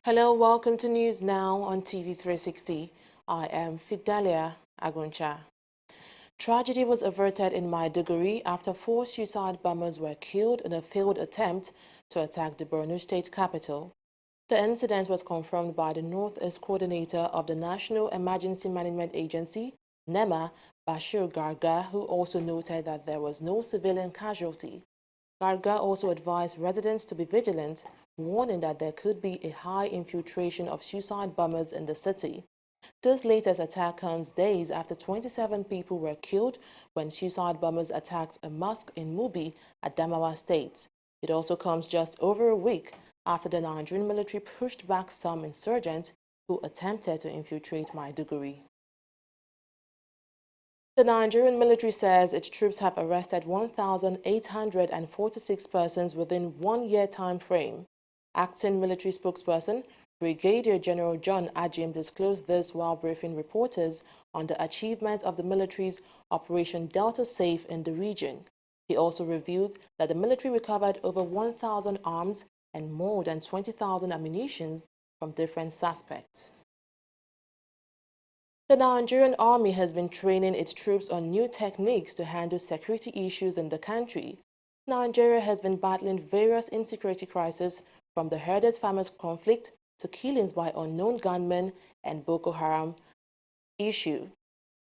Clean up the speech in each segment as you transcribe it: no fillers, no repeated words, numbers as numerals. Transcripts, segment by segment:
Hello, welcome to News Now on TV360. I am Fidelia Aguncha. Tragedy was averted in Maiduguri after 4 suicide bombers were killed in a failed attempt to attack the Borno state capital. The incident was confirmed by the Northeast Coordinator of the National Emergency Management Agency, NEMA, Bashir Garga, who also noted that there was no civilian casualty. Garga also advised residents to be vigilant, warning that there could be a high infiltration of suicide bombers in the city. This latest attack comes days after 27 people were killed when suicide bombers attacked a mosque in Mubi, Adamawa State. It also comes just over a week after the Nigerian military pushed back some insurgents who attempted to infiltrate Maiduguri. The Nigerian military says its troops have arrested 1,846 persons within 1 year time frame. Acting military spokesperson Brigadier General John Ajim disclosed this while briefing reporters on the achievement of the military's Operation Delta Safe in the region. He also revealed that the military recovered over 1,000 arms and more than 20,000 ammunition from different suspects. The Nigerian army has been training its troops on new techniques to handle security issues in the country. Nigeria has been battling various insecurity crises from the herders-farmers conflict to killings by unknown gunmen and Boko Haram issue.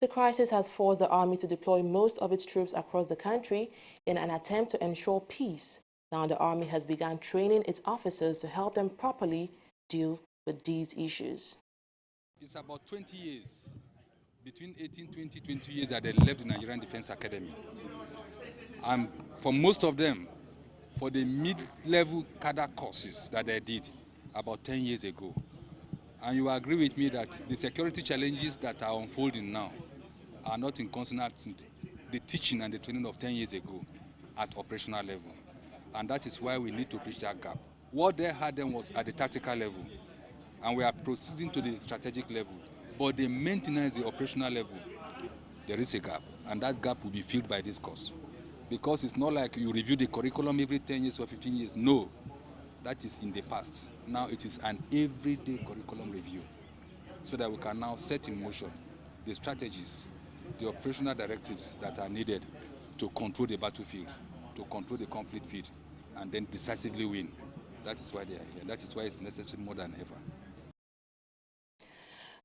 The crisis has forced the army to deploy most of its troops across the country in an attempt to ensure peace. Now the army has begun training its officers to help them properly deal with these issues. It's about 20 years, between 18, 20 years that they left the Nigerian Defense Academy. And for most of them, for the mid-level cadre courses that they did about 10 years ago. And you agree with me that the security challenges that are unfolding now are not in consonance with the teaching and the training of 10 years ago at operational level. And that is why we need to bridge that gap. What they had then was at the tactical level, and we are proceeding to the strategic level. But the maintenance, the operational level, there is a gap, and that gap will be filled by this course. Because it's not like you review the curriculum every 10 years or 15 years. No, that is in the past. Now it is an everyday curriculum review, so that we can now set in motion the strategies, the operational directives that are needed to control the battlefield, to control the conflict field, and then decisively win. That is why they are here. That is why it's necessary more than ever.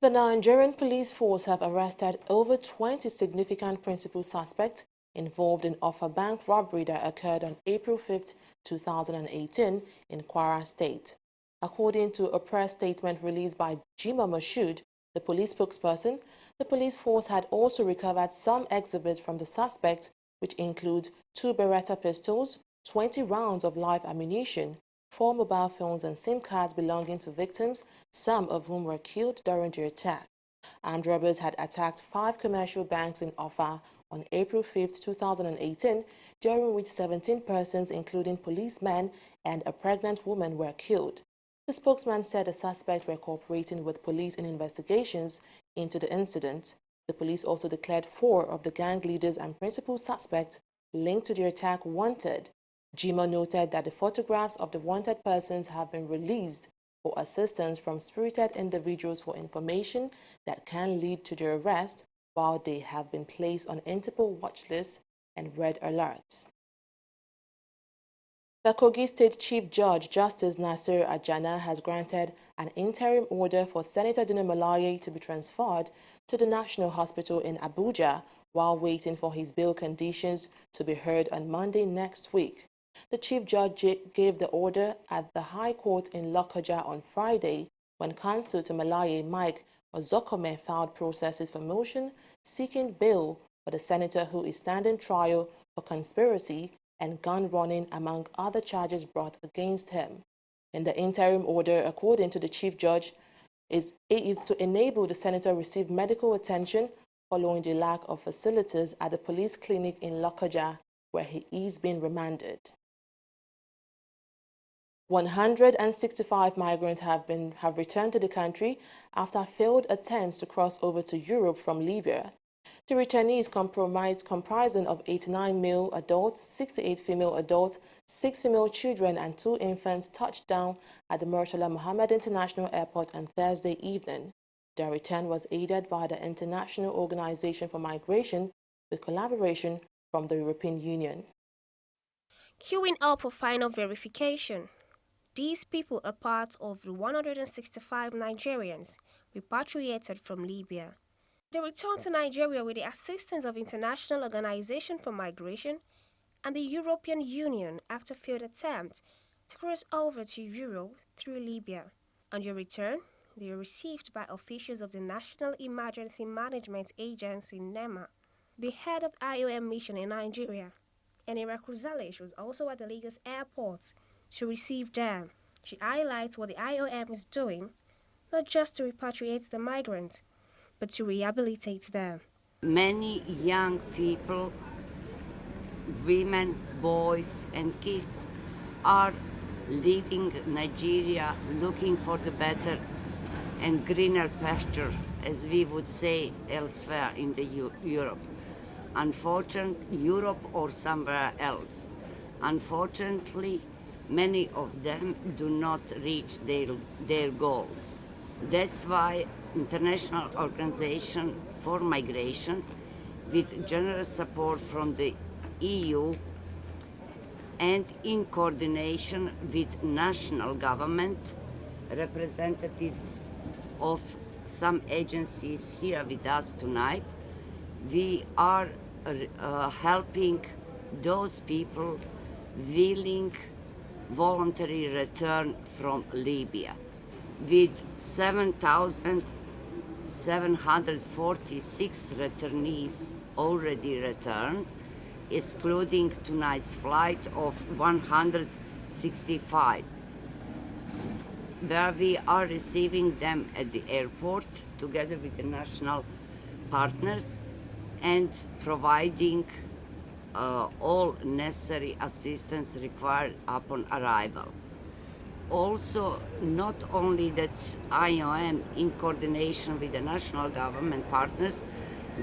The Nigerian police force have arrested over 20 significant principal suspects involved in Offa Bank robbery that occurred on April 5, 2018 in Kwara State. According to a press statement released by Jima Moshood, the police spokesperson, the police force had also recovered some exhibits from the suspect, which include 2 Beretta pistols, 20 rounds of live ammunition, 4 mobile phones and SIM cards belonging to victims, some of whom were killed during the attack. Armed robbers had attacked 5 commercial banks in Offa on April 5, 2018, during which 17 persons, including policemen and a pregnant woman, were killed. The spokesman said the suspects were cooperating with police in investigations into the incident. The police also declared 4 of the gang leaders and principal suspects linked to the attack wanted. Jima noted that the photographs of the wanted persons have been released for assistance from spirited individuals for information that can lead to their arrest, while they have been placed on Interpol watch lists and red alerts. The Kogi State Chief Judge Justice Nasir Ajana has granted an interim order for Senator Dino Melaye to be transferred to the National Hospital in Abuja while waiting for his bail conditions to be heard on Monday next week. The Chief Judge gave the order at the High Court in Lokoja on Friday when counsel to Melaye Mike Ozokome filed processes for motion seeking bail for the senator who is standing trial for conspiracy and gun running among other charges brought against him. In the interim order, according to the Chief Judge, is to enable the senator receive medical attention following the lack of facilities at the police clinic in Lokoja where he is being remanded. 165 migrants have returned to the country after failed attempts to cross over to Europe from Libya. The returnees comprising of 89 male adults, 68 female adults, 6 female children and 2 infants touched down at the Murtala Mohammed International Airport on Thursday evening. Their return was aided by the International Organization for Migration with collaboration from the European Union. Queuing up for final verification. These people are part of the 165 Nigerians repatriated from Libya. They returned to Nigeria with the assistance of International Organization for Migration and the European Union after failed attempts to cross over to Europe through Libya. On their return, they were received by officials of the National Emergency Management Agency (NEMA, the head of IOM mission in Nigeria. Enira Cruzales was also at the Lagos airport to receive them. She highlights what the IOM is doing, not just to repatriate the migrants, but to rehabilitate them. Many young people, women, boys and kids are leaving Nigeria looking for the better and greener pasture, as we would say elsewhere in the Europe. Unfortunately, Europe or somewhere else. Unfortunately, many of them do not reach their goals. That's why International Organization for Migration, with generous support from the EU and in coordination with national government, representatives of some agencies here with us tonight, we are helping those people willing voluntary return from Libya. With 7,746 returnees already returned, excluding tonight's flight of 165, where we are receiving them at the airport together with the national partners and providing all necessary assistance required upon arrival. Also, not only that IOM in coordination with the national government partners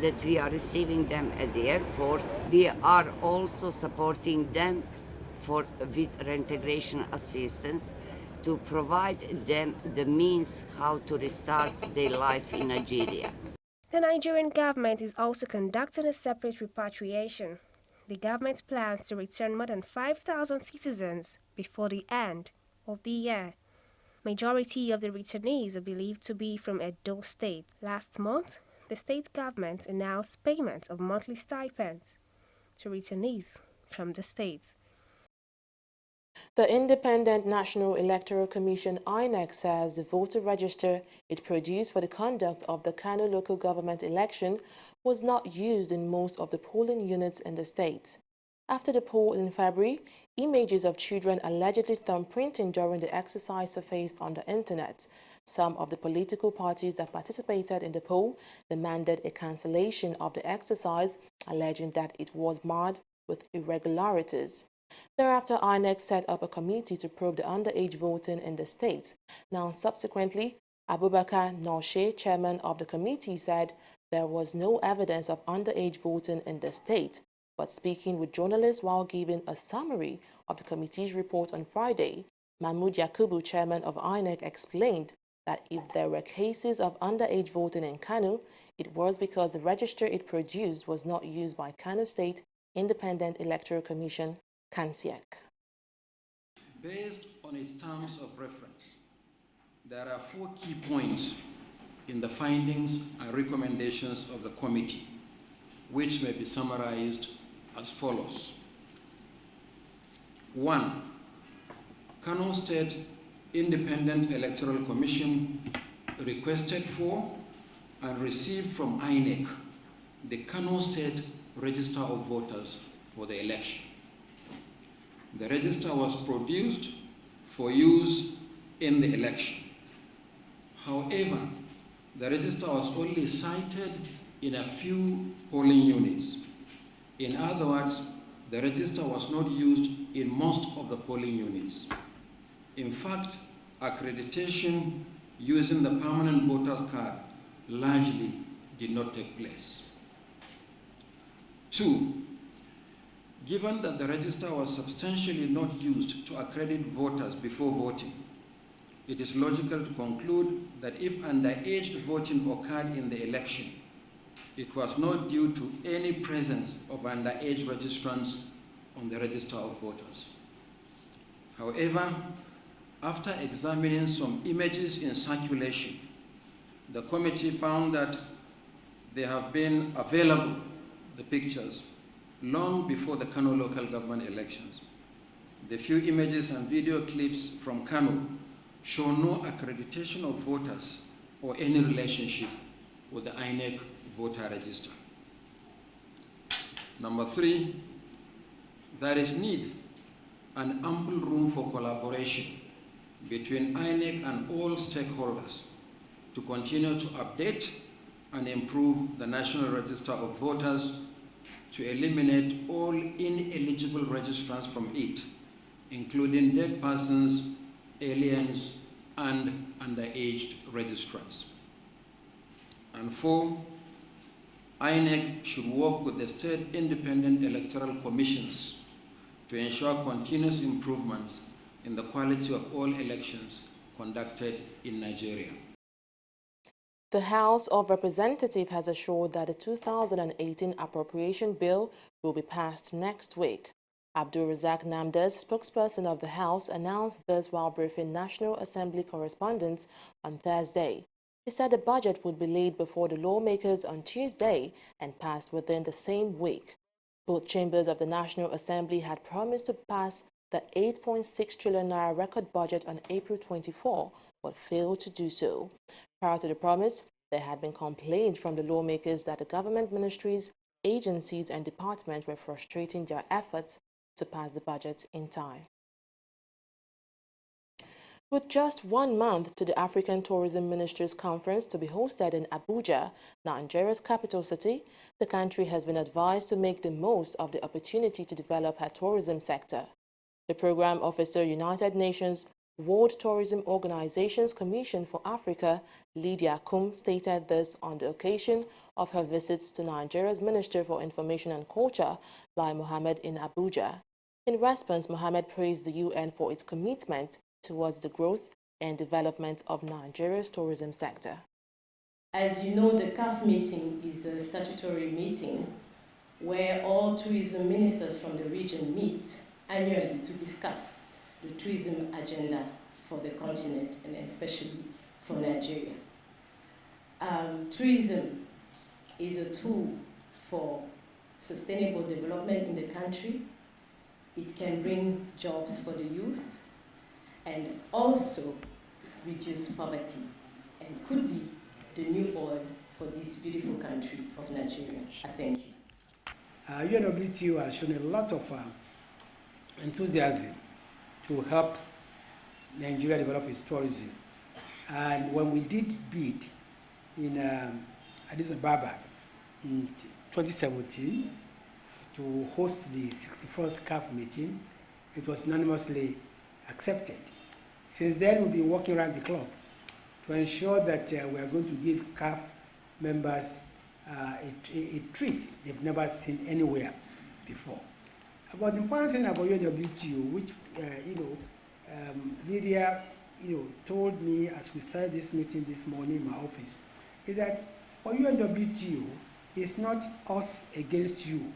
that we are receiving them at the airport, we are also supporting them with reintegration assistance to provide them the means how to restart their life in Nigeria. The Nigerian government is also conducting a separate repatriation. The government plans to return more than 5,000 citizens before the end of the year. Majority of the returnees are believed to be from Edo State. Last month, the state government announced payment of monthly stipends to returnees from the states. The Independent National Electoral Commission (INEC) says the voter register it produced for the conduct of the Kano local government election was not used in most of the polling units in the state. After the poll in February, images of children allegedly thumbprinting during the exercise surfaced on the internet. Some of the political parties that participated in the poll demanded a cancellation of the exercise, alleging that it was marred with irregularities. Thereafter, INEC set up a committee to probe the underage voting in the state. Now, subsequently, Abubakar Noshe, chairman of the committee, said there was no evidence of underage voting in the state. But speaking with journalists while giving a summary of the committee's report on Friday, Mahmoud Yakubu, chairman of INEC, explained that if there were cases of underage voting in Kano, it was because the register it produced was not used by Kano State Independent Electoral Commission, KANSIEC. Based on its terms of reference, there are 4 key points in the findings and recommendations of the committee, which may be summarized as follows. 1. Kano State Independent Electoral Commission requested for and received from INEC the Kano State Register of Voters for the election. The register was produced for use in the election. However, the register was only cited in a few polling units. In other words, the register was not used in most of the polling units. In fact, accreditation using the permanent voter's card largely did not take place. 2. Given that the register was substantially not used to accredit voters before voting, it is logical to conclude that if underage voting occurred in the election, it was not due to any presence of underage registrants on the register of voters. However, after examining some images in circulation, the committee found that they have been available, the pictures, long before the Kano local government elections. The few images and video clips from Kano show no accreditation of voters or any relationship with the INEC voter register. Number 3, there is need and ample room for collaboration between INEC and all stakeholders to continue to update and improve the National Register of Voters to eliminate all ineligible registrants from it, including dead persons, aliens, and underage registrants. And 4, INEC should work with the state independent electoral commissions to ensure continuous improvements in the quality of all elections conducted in Nigeria. The House of Representatives has assured that the 2018 appropriation bill will be passed next week. Abdul Razak Namdez, spokesperson of the House, announced this while briefing National Assembly correspondents on Thursday. He said the budget would be laid before the lawmakers on Tuesday and passed within the same week. Both chambers of the National Assembly had promised to pass the 8.6 trillion naira record budget on April 24, but failed to do so. Prior to the promise, there had been complaints from the lawmakers that the government ministries, agencies, and departments were frustrating their efforts to pass the budget in time. With just 1 month to the African Tourism Ministers Conference to be hosted in Abuja, Nigeria's capital city, the country has been advised to make the most of the opportunity to develop her tourism sector. The Program Officer, United Nations World Tourism Organization's Commission for Africa, Lydia Kum, stated this on the occasion of her visits to Nigeria's Minister for Information and Culture, Lai Mohammed, in Abuja. In response, Mohammed praised the UN for its commitment towards the growth and development of Nigeria's tourism sector. As you know, the CAF meeting is a statutory meeting where all tourism ministers from the region meet annually to discuss the tourism agenda for the continent and especially for Nigeria. Tourism is a tool for sustainable development in the country. It can bring jobs for the youth and also reduce poverty and could be the new oil for this beautiful country of Nigeria. I thank you. UNWTO has shown a lot of enthusiasm to help Nigeria develop its tourism. And when we did bid in Addis Ababa in 2017 to host the 61st CAF meeting, it was unanimously accepted. Since then, we've been working around the clock to ensure that we are going to give CAF members a treat they've never seen anywhere before. But the important thing about UNWTO, which Lydia told me as we started this meeting this morning in my office, is that for UNWTO, it's not us against you.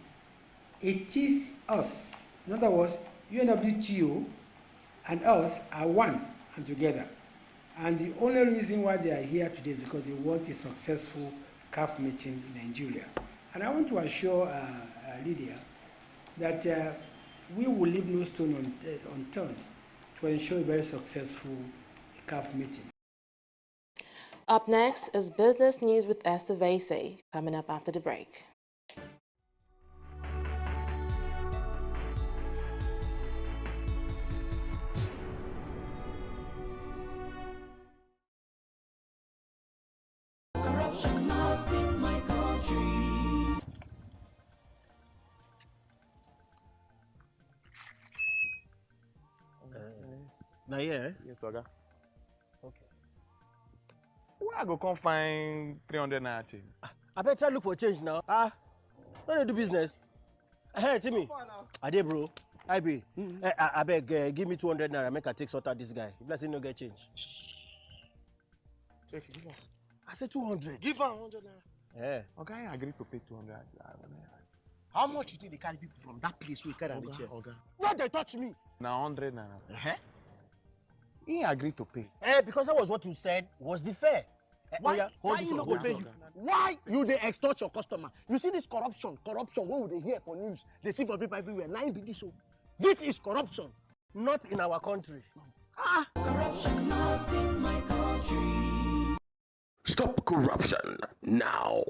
It is us. In other words, UNWTO and us are one and together. And the only reason why they are here today is because they want a successful CAF meeting in Nigeria. And I want to assure Lydia that we will leave no stone unturned to ensure a very successful CAF meeting. Up next is Business News with Esther Vasey, coming up after the break. Corruption not in my country. Now, yeah. Yes, Oga. Okay. Where I go come find 300 naira change? I better try look for change now. No need do business. Hey, Timmy. Ade, bro. I be. I beg, give me 200 naira. Make I take sort out this guy. Let's see no get change. Take it, give us. I said 200. Give her 100 naira. Yeah. Okay, I agreed to pay 200. How much you think they carry people from that place we carry on the chair? Okay. No, they touch me. Now 100 naira. Uh-huh. He agreed to pay. Because that was what you said was the fair. Why you not go pay you? Why you they extort your customer? You see this corruption, what would they hear for news? They see for people everywhere. Now be this so. This is corruption, not in our country. Corruption not in my country. Stop corruption now.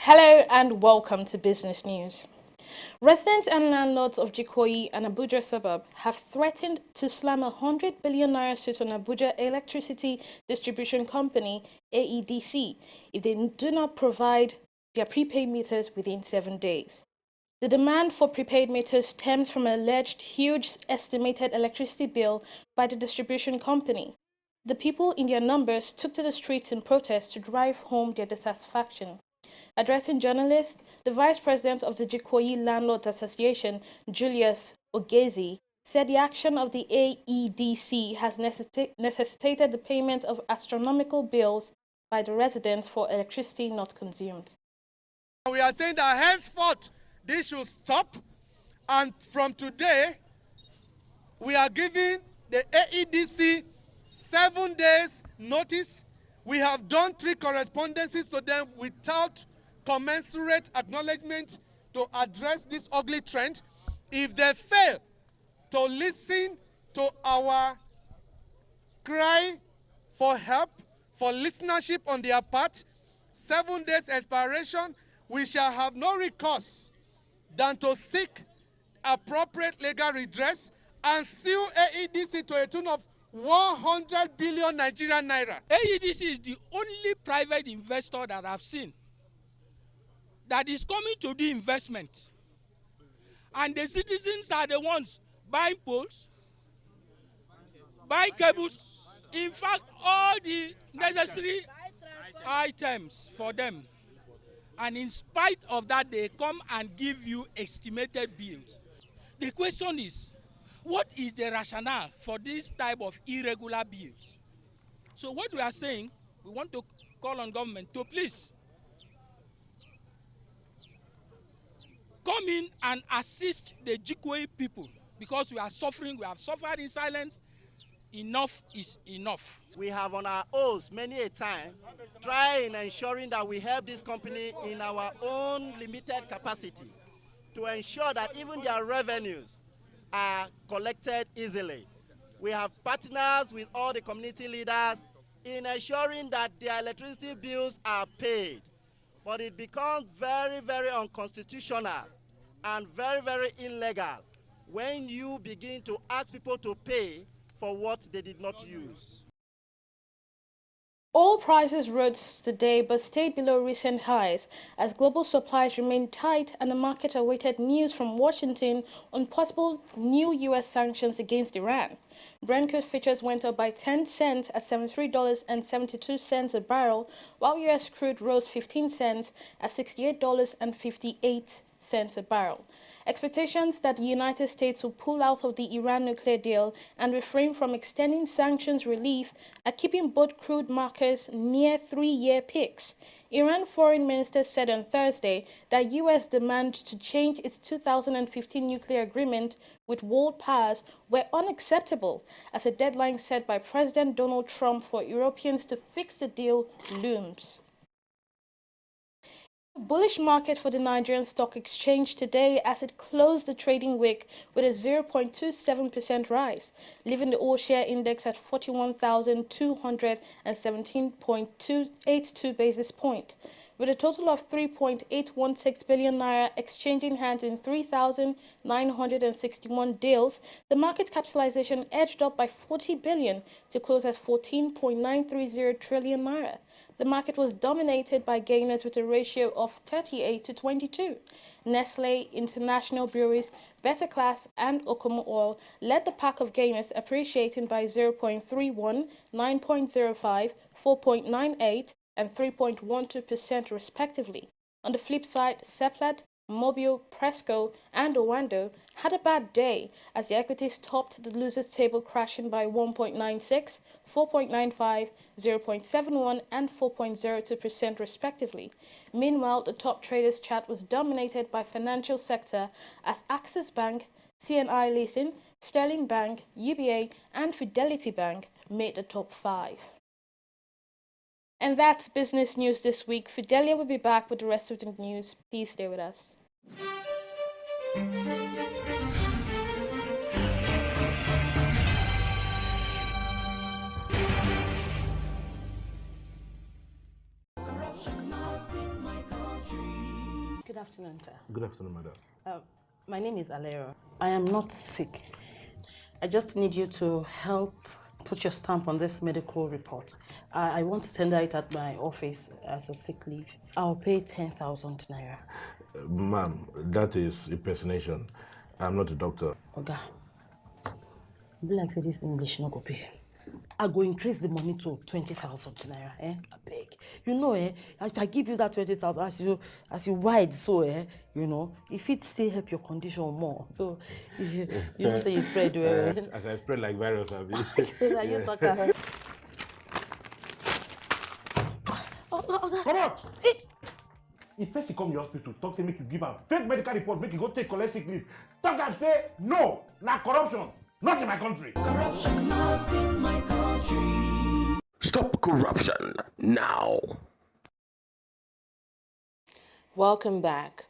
Hello and welcome to Business News. Residents and landlords of Jikoyi and Abuja suburb have threatened to slam 100 billion naira suit on Abuja Electricity Distribution Company, AEDC, if they do not provide their prepaid meters within 7 days. The demand for prepaid meters stems from an alleged huge estimated electricity bill by the distribution company. The people in their numbers took to the streets in protest to drive home their dissatisfaction. Addressing journalists, the Vice President of the Jikoyi Landlords Association, Julius Ogezi, said the action of the AEDC has necessitated the payment of astronomical bills by the residents for electricity not consumed. We are saying that henceforth this should stop, and from today we are giving the AEDC 7 days notice. We have done 3 correspondences to them without commensurate acknowledgement to address this ugly trend. If they fail to listen to our cry for help, for listenership on their part, 7 days expiration, we shall have no recourse than to seek appropriate legal redress and sue AEDC to a tune of 100 billion Nigerian naira. AEDC is the only private investor that I've seen that is coming to do investment. And the citizens are the ones buying poles, buying cables, in fact, all the necessary items for them. And in spite of that, they come and give you estimated bills. The question is, what is the rationale for this type of irregular bills? So what we are saying, we want to call on government to please come in and assist the Jikoyi people, because we are suffering, we have suffered in silence. Enough is enough. We have on our oaths many a time trying ensuring that we help this company in our own limited capacity to ensure that even their revenues are collected easily. We have partners with all the community leaders in ensuring that their electricity bills are paid. But it becomes very, very unconstitutional and very, very illegal when you begin to ask people to pay for what they did not use. Oil prices rose today but stayed below recent highs as global supplies remained tight and the market awaited news from Washington on possible new U.S. sanctions against Iran. Brent crude futures went up by 10 cents at $73.72 a barrel, while U.S. crude rose 15 cents at $68.58 a barrel. Expectations that the United States will pull out of the Iran nuclear deal and refrain from extending sanctions relief are keeping both crude markets near 3-year peaks. Iran Foreign Minister said on Thursday that U.S. demand to change its 2015 nuclear agreement with world powers were unacceptable, as a deadline set by President Donald Trump for Europeans to fix the deal looms. Bullish market for the Nigerian Stock Exchange today as it closed the trading week with a 0.27% rise, leaving the all-share index at 41,217.282 basis points. With a total of 3.816 billion naira exchanging hands in 3,961 deals, the market capitalization edged up by 40 billion to close at 14.930 trillion naira. The market was dominated by gainers with a ratio of 38 to 22. Nestle, International Breweries, Better Class and Okomo Oil led the pack of gainers, appreciating by 0.31, 9.05, 4.98 and 3.12% respectively. On the flip side, Seplat, Mobile, Presco and Owando had a bad day as the equities topped the losers table, crashing by 1.96, 4.95, 0.71 and 4.02% respectively. Meanwhile, the top traders chat was dominated by financial sector as Axis Bank, CNI Leasing, Sterling Bank, UBA and Fidelity Bank made the top 5. And that's business news this week. Fidelia will be back with the rest of the news. Please stay with us. Good afternoon, sir. Good afternoon, madam. My name is Alero. I am not sick. I just need you to help put your stamp on this medical report. I want to tender it at my office as a sick leave. I'll pay 10,000 naira. Ma'am, that is impersonation. I'm not a doctor. Oga, be like say this English no go pay. I go increase the money to 20,000 naira. I beg. You know, if I give you that 20,000, as you wide so, you know, if it still help your condition more. So, you know, say you spread well. As I spread like virus, I mean. You talk. Come out! If person come your hospital, talk say make you give am fake medical report, make you go take collect sick leave. Talk and say no, na corruption, not in my country. Corruption not in my country. Stop corruption now. Welcome back.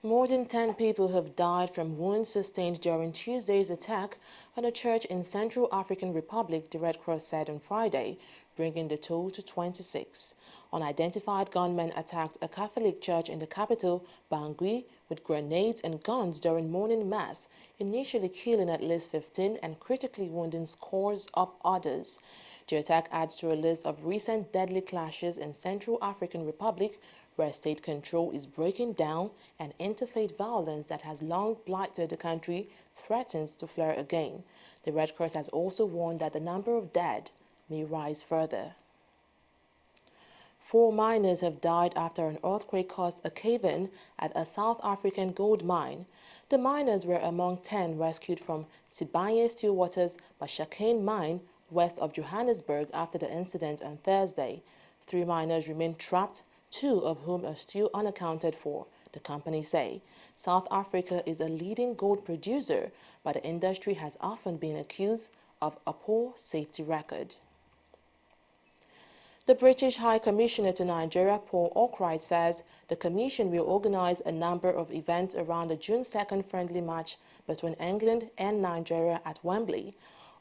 More than 10 people have died from wounds sustained during Tuesday's attack on a church in Central African Republic, the Red Cross said on Friday, bringing the total to 26. Unidentified gunmen attacked a Catholic church in the capital, Bangui, with grenades and guns during morning mass, initially killing at least 15 and critically wounding scores of others. The attack adds to a list of recent deadly clashes in Central African Republic, where state control is breaking down and interfaith violence that has long blighted the country threatens to flare again. The Red Cross has also warned that the number of dead may rise further. 4 miners have died after an earthquake caused a cave-in at a South African gold mine. The miners were among 10 rescued from Sibanye-Stillwater's Bashakane mine west of Johannesburg after the incident on Thursday. 3 miners remain trapped, 2 of whom are still unaccounted for, the company say. South Africa is a leading gold producer, but the industry has often been accused of a poor safety record. The British High Commissioner to Nigeria, Paul Oakright, says the Commission will organize a number of events around the June 2nd friendly match between England and Nigeria at Wembley.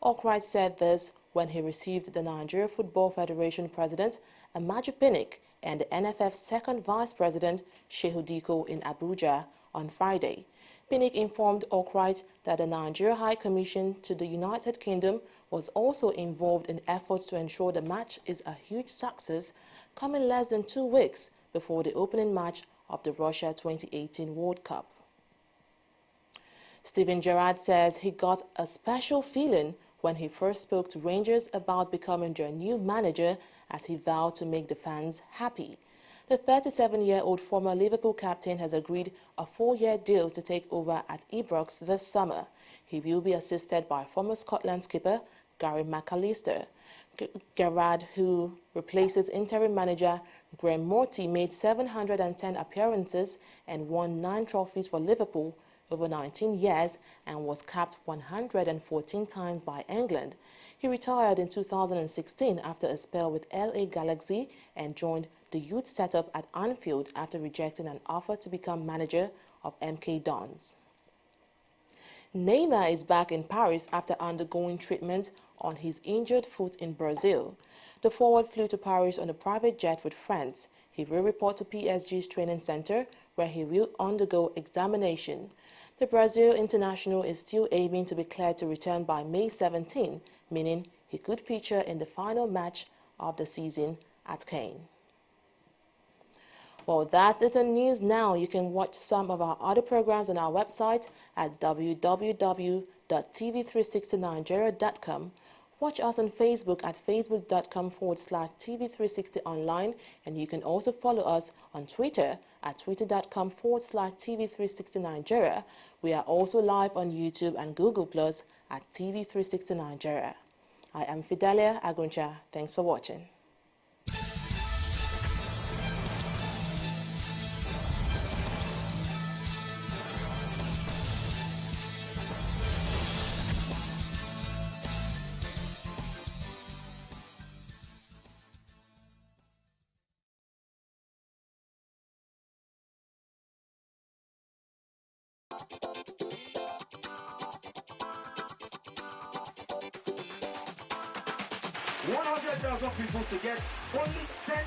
Oakright said this when he received the Nigeria Football Federation President, Amaju Pinnick, and the NFF's second Vice President, Shehu Diko, in Abuja on Friday. Pinnick informed Oakright that the Nigeria High Commission to the United Kingdom was also involved in efforts to ensure the match is a huge success, coming less than 2 weeks before the opening match of the Russia 2018 World Cup. Steven Gerrard says he got a special feeling when he first spoke to Rangers about becoming their new manager, as he vowed to make the fans happy. The 37-year-old former Liverpool captain has agreed a 4-year deal to take over at Ibrox this summer. He will be assisted by former Scotland skipper Gary McAllister. Gerrard, who replaces interim manager Graham Morty, made 710 appearances and won 9 trophies for Liverpool over 19 years and was capped 114 times by England. He retired in 2016 after a spell with LA Galaxy and joined the youth setup at Anfield after rejecting an offer to become manager of MK Dons. Neymar is back in Paris after undergoing treatment on his injured foot in Brazil. The forward flew to Paris on a private jet with friends. He will report to PSG's training center, where he will undergo examination. The Brazil international is still aiming to be cleared to return by May 17, meaning he could feature in the final match of the season at Cannes. Well, that's it on News Now. You can watch some of our other programs on our website at www.tv360nigeria.com. Watch us on Facebook at facebook.com/TV360online, and you can also follow us on Twitter at twitter.com/TV360Nigeria. We are also live on YouTube and Google Plus at TV360 Nigeria. I am Fidelia Aguncha. Thanks for watching. $100,000 people to get only 10